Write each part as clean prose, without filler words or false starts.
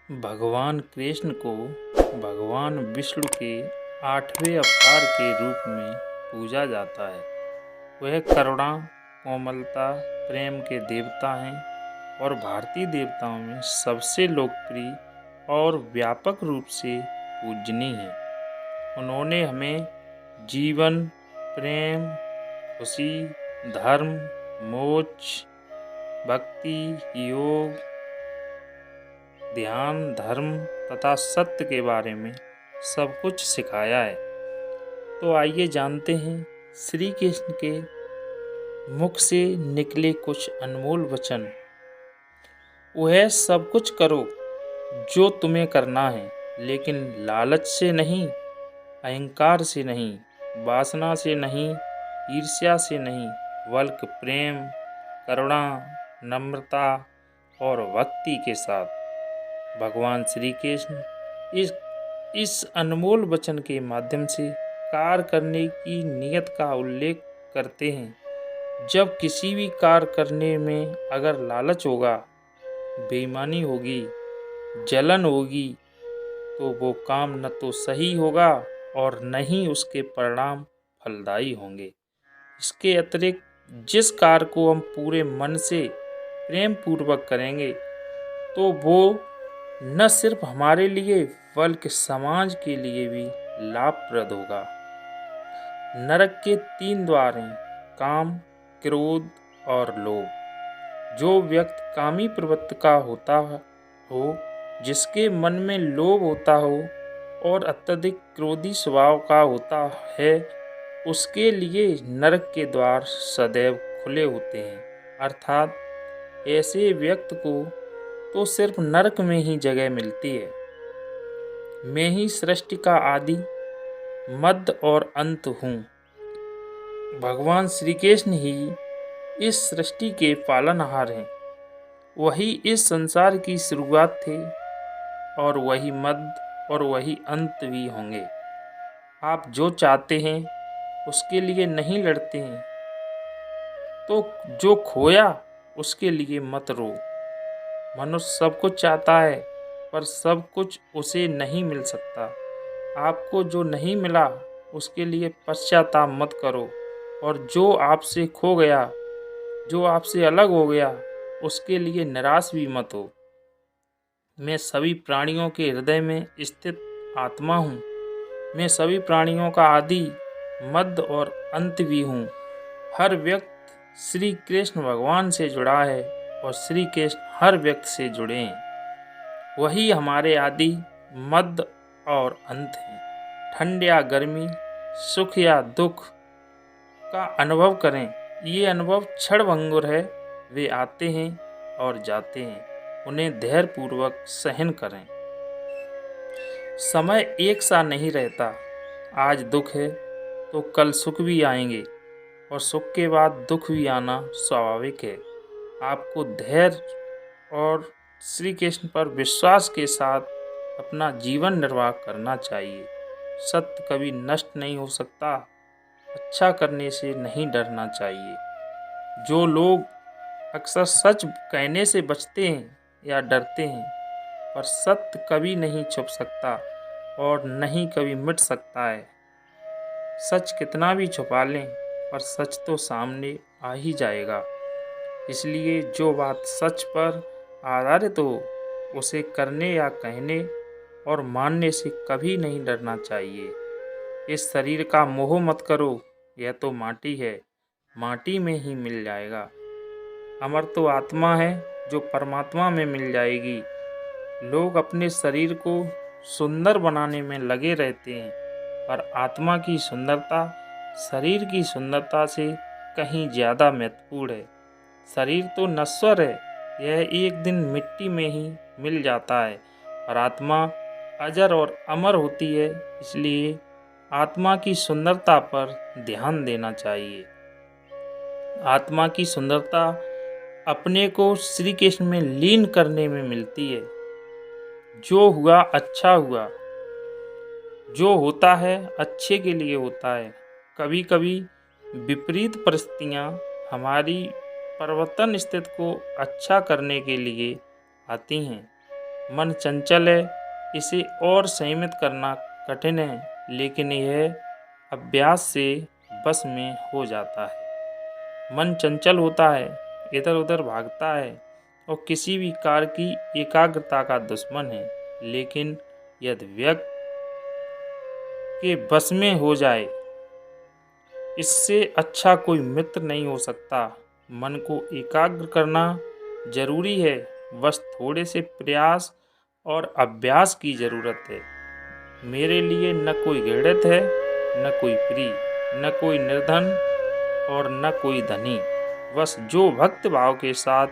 भगवान कृष्ण को भगवान विष्णु के 8वें अवतार के रूप में पूजा जाता है। वह करुणा, कोमलता, प्रेम के देवता हैं और भारतीय देवताओं में सबसे लोकप्रिय और व्यापक रूप से पूजनीय हैं। उन्होंने हमें जीवन, प्रेम, खुशी, धर्म, मोक्ष, भक्ति, योग, ध्यान, धर्म तथा सत्य के बारे में सब कुछ सिखाया है। तो आइए जानते हैं श्री कृष्ण के मुख से निकले कुछ अनमोल वचन। वह सब कुछ करो जो तुम्हें करना है, लेकिन लालच से नहीं, अहंकार से नहीं, वासना से नहीं, ईर्ष्या से नहीं, बल्कि प्रेम, करुणा, नम्रता और भक्ति के साथ। भगवान श्री कृष्ण इस अनमोल वचन के माध्यम से कार्य करने की नियत का उल्लेख करते हैं। जब किसी भी कार्य करने में अगर लालच होगा, बेईमानी होगी, जलन होगी, तो वो काम न तो सही होगा और न ही उसके परिणाम फलदायी होंगे। इसके अतिरिक्त जिस कार्य को हम पूरे मन से प्रेम पूर्वक करेंगे, तो वो न सिर्फ हमारे लिए बल्कि समाज के लिए भी लाभप्रद होगा। नरक के 3 द्वार हैं: काम, क्रोध और लोभ। जो व्यक्ति कामी प्रवृत्ति का होता हो, जिसके मन में लोभ होता हो और अत्यधिक क्रोधी स्वभाव का होता है, उसके लिए नरक के द्वार सदैव खुले होते हैं। अर्थात ऐसे व्यक्ति को तो सिर्फ नरक में ही जगह मिलती है। मैं ही सृष्टि का आदि, मध्य और अंत हूँ। भगवान श्री कृष्ण ही इस सृष्टि के पालनहार हैं। वही इस संसार की शुरुआत थे और वही मध्य और वही अंत भी होंगे। आप जो चाहते हैं उसके लिए नहीं लड़ते हैं, तो जो खोया उसके लिए मत रो। मनुष्य सब कुछ चाहता है, पर सब कुछ उसे नहीं मिल सकता। आपको जो नहीं मिला उसके लिए पश्चाताप मत करो, और जो आपसे खो गया, जो आपसे अलग हो गया, उसके लिए निराश भी मत हो। मैं सभी प्राणियों के हृदय में स्थित आत्मा हूँ। मैं सभी प्राणियों का आदि, मध्य और अंत भी हूँ। हर व्यक्ति श्री कृष्ण भगवान से जुड़ा है और श्री कृष्ण हर व्यक्ति से जुड़े हैं। वही हमारे आदि, मध्य और अंत हैं। ठंड या गर्मी, सुख या दुख का अनुभव करें। ये अनुभव क्षणभंगुर है। वे आते हैं और जाते हैं। उन्हें धैर्यपूर्वक सहन करें। समय एक सा नहीं रहता। आज दुख है तो कल सुख भी आएंगे, और सुख के बाद दुख भी आना स्वाभाविक है। आपको धैर्य और श्री कृष्ण पर विश्वास के साथ अपना जीवन निर्वाह करना चाहिए। सत्य कभी नष्ट नहीं हो सकता। अच्छा करने से नहीं डरना चाहिए। जो लोग अक्सर सच कहने से बचते हैं या डरते हैं, पर सत्य कभी नहीं छुप सकता और नहीं कभी मिट सकता है। सच कितना भी छुपा लें, पर सच तो सामने आ ही जाएगा। इसलिए जो बात सच पर आधारित हो, उसे करने या कहने और मानने से कभी नहीं डरना चाहिए। इस शरीर का मोह मत करो, यह तो माटी है, माटी में ही मिल जाएगा। अमर तो आत्मा है जो परमात्मा में मिल जाएगी। लोग अपने शरीर को सुंदर बनाने में लगे रहते हैं, पर आत्मा की सुंदरता शरीर की सुंदरता से कहीं ज़्यादा महत्वपूर्ण है। शरीर तो नश्वर है, यह एक दिन मिट्टी में ही मिल जाता है, और आत्मा अजर और अमर होती है। इसलिए आत्मा की सुंदरता पर ध्यान देना चाहिए। आत्मा की सुंदरता अपने को श्री कृष्ण में लीन करने में मिलती है। जो हुआ अच्छा हुआ। जो होता है अच्छे के लिए होता है। कभी कभी विपरीत परिस्थितियाँ हमारी परिवर्तन स्थिति को अच्छा करने के लिए आती हैं। मन चंचल है, इसे और संयमित करना कठिन है, लेकिन यह अभ्यास से बस में हो जाता है। मन चंचल होता है, इधर उधर भागता है और किसी भी कार्य की एकाग्रता का दुश्मन है, लेकिन यदि व्यक्ति के बस में हो जाए, इससे अच्छा कोई मित्र नहीं हो सकता। मन को एकाग्र करना जरूरी है, बस थोड़े से प्रयास और अभ्यास की जरूरत है। मेरे लिए न कोई घृणित है, न कोई प्रिय, न कोई निर्धन और न कोई धनी। बस जो भक्त भाव के साथ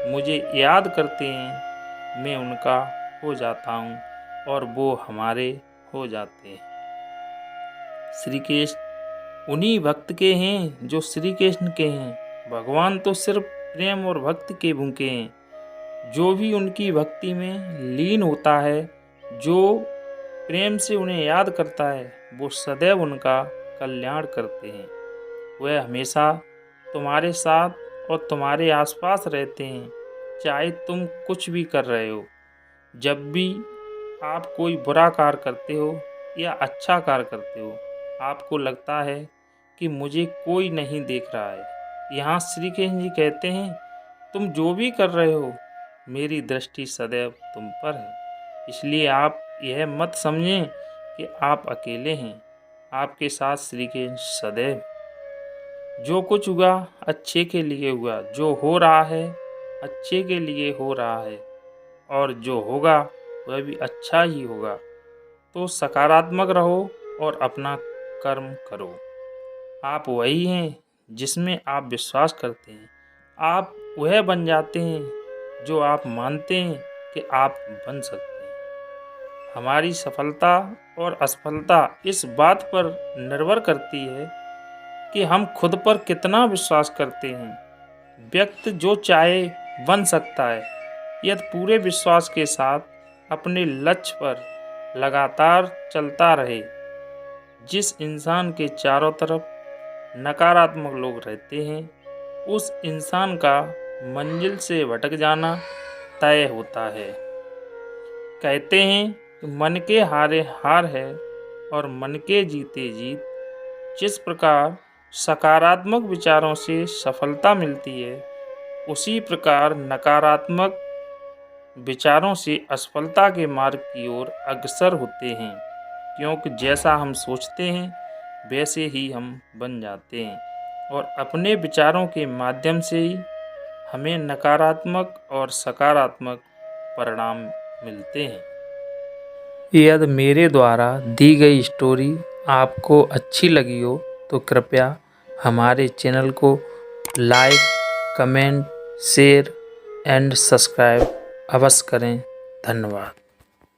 मुझे याद करते हैं, मैं उनका हो जाता हूँ और वो हमारे हो जाते हैं। श्री कृष्ण उन्हीं भक्त के हैं जो श्री कृष्ण के हैं। भगवान तो सिर्फ प्रेम और भक्ति के भूखे हैं। जो भी उनकी भक्ति में लीन होता है, जो प्रेम से उन्हें याद करता है, वो सदैव उनका कल्याण करते हैं। वह हमेशा तुम्हारे साथ और तुम्हारे आसपास रहते हैं, चाहे तुम कुछ भी कर रहे हो। जब भी आप कोई बुरा कार्य करते हो या अच्छा कार्य करते हो, आपको लगता है कि मुझे कोई नहीं देख रहा है। यहाँ श्री कृष्ण जी कहते हैं, तुम जो भी कर रहे हो, मेरी दृष्टि सदैव तुम पर है। इसलिए आप यह मत समझें कि आप अकेले हैं, आपके साथ श्री कृष्ण सदैव। जो कुछ हुआ अच्छे के लिए हुआ, जो हो रहा है अच्छे के लिए हो रहा है, और जो होगा वह भी अच्छा ही होगा। तो सकारात्मक रहो और अपना कर्म करो। आप वही हैं जिसमें आप विश्वास करते हैं। आप वह बन जाते हैं जो आप मानते हैं कि आप बन सकते हैं। हमारी सफलता और असफलता इस बात पर निर्भर करती है कि हम खुद पर कितना विश्वास करते हैं। व्यक्ति जो चाहे बन सकता है, यदि पूरे विश्वास के साथ अपने लक्ष्य पर लगातार चलता रहे। जिस इंसान के चारों तरफ नकारात्मक लोग रहते हैं, उस इंसान का मंजिल से भटक जाना तय होता है। कहते हैं कि मन के हारे हार है और मन के जीते जीत। जिस प्रकार सकारात्मक विचारों से सफलता मिलती है, उसी प्रकार नकारात्मक विचारों से असफलता के मार्ग की ओर अग्रसर होते हैं। क्योंकि जैसा हम सोचते हैं, वैसे ही हम बन जाते हैं, और अपने विचारों के माध्यम से ही हमें नकारात्मक और सकारात्मक परिणाम मिलते हैं। यदि मेरे द्वारा दी गई स्टोरी आपको अच्छी लगी हो, तो कृपया हमारे चैनल को like, comment, share and subscribe अवश्य करें। धन्यवाद।